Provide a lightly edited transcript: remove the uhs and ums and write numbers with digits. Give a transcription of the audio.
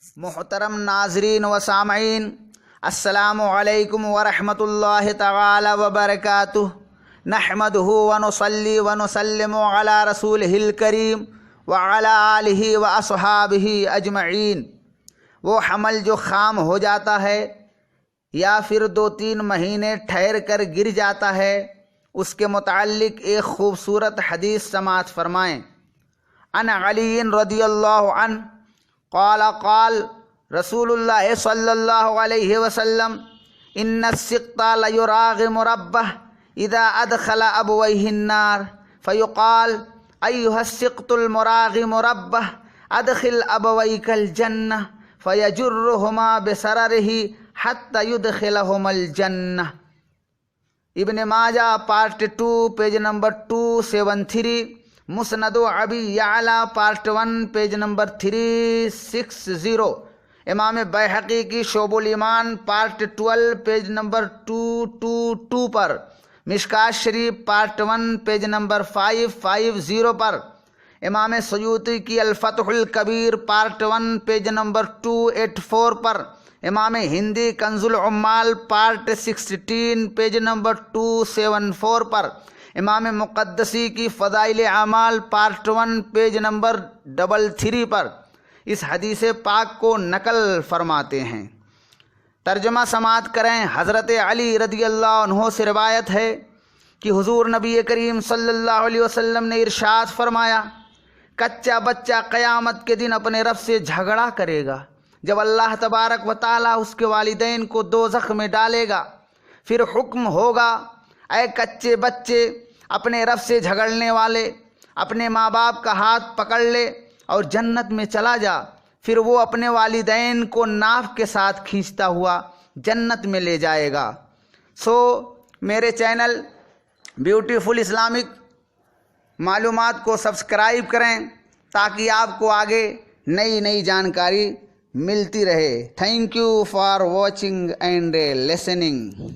محترم ناظرین و سامعین، السلام علیکم ورحمۃ اللہ تعالی وبرکاتہ۔ نحمدہ ونصلی ونسلم علی رسولہ الکریم وعلی آلہ واصحابہ اجمعین۔ وہ حمل جو خام ہو جاتا ہے یا پھر 2-3 مہینے ٹھہر کر گر جاتا ہے، اس کے متعلق ایک خوبصورت حدیث سماعت فرمائیں۔ عن علی رضی اللہ عنہ قال قال رسول اللہ صلی اللہ علیہ وسلم ان السقط لیراغم ربہ اذا ادخل ابویہ النار فیقال ایھا السقط المراغم ربہ ادخل ابویک الجنہ فیجرہما بسررہ حتی یدخلہما الجنہ۔ ابن ماجہ پارٹ 2 پیج نمبر 273، مسند ابی یعلا پارٹ 1 پیج نمبر 360، امام بیہقی کی شعب الایمان پارٹ 12 پیج نمبر 222 پر، مشکوٰۃ شریف پارٹ 1 پیج نمبر 550 پر، امام سیوطی کی الفتح الکبیر پارٹ 1 پیج نمبر 284 پر، امام ہندی کنز العمال پارٹ 16 پیج نمبر 274 پر، امام مقدسی کی فضائل اعمال پارٹ 1 پیج نمبر 33 پر اس حدیث پاک کو نقل فرماتے ہیں۔ ترجمہ سماعت کریں۔ حضرت علی رضی اللہ عنہ سے روایت ہے کہ حضور نبی کریم صلی اللہ علیہ وسلم نے ارشاد فرمایا، کچا بچہ قیامت کے دن اپنے رب سے جھگڑا کرے گا جب اللہ تبارک و تعالیٰ اس کے والدین کو دوزخ میں ڈالے گا۔ پھر حکم ہوگا، اے کچے بچے، اپنے رب سے جھگڑنے والے، اپنے ماں باپ کا ہاتھ پکڑ لے اور جنت میں چلا جا۔ پھر وہ اپنے والدین کو ناف کے ساتھ کھینچتا ہوا جنت میں لے جائے گا۔ میرے چینل بیوٹیفل اسلامک معلومات کو سبسکرائب کریں تاکہ آپ کو آگے نئی جانکاری ملتی رہے۔ Thank you for watching and listening.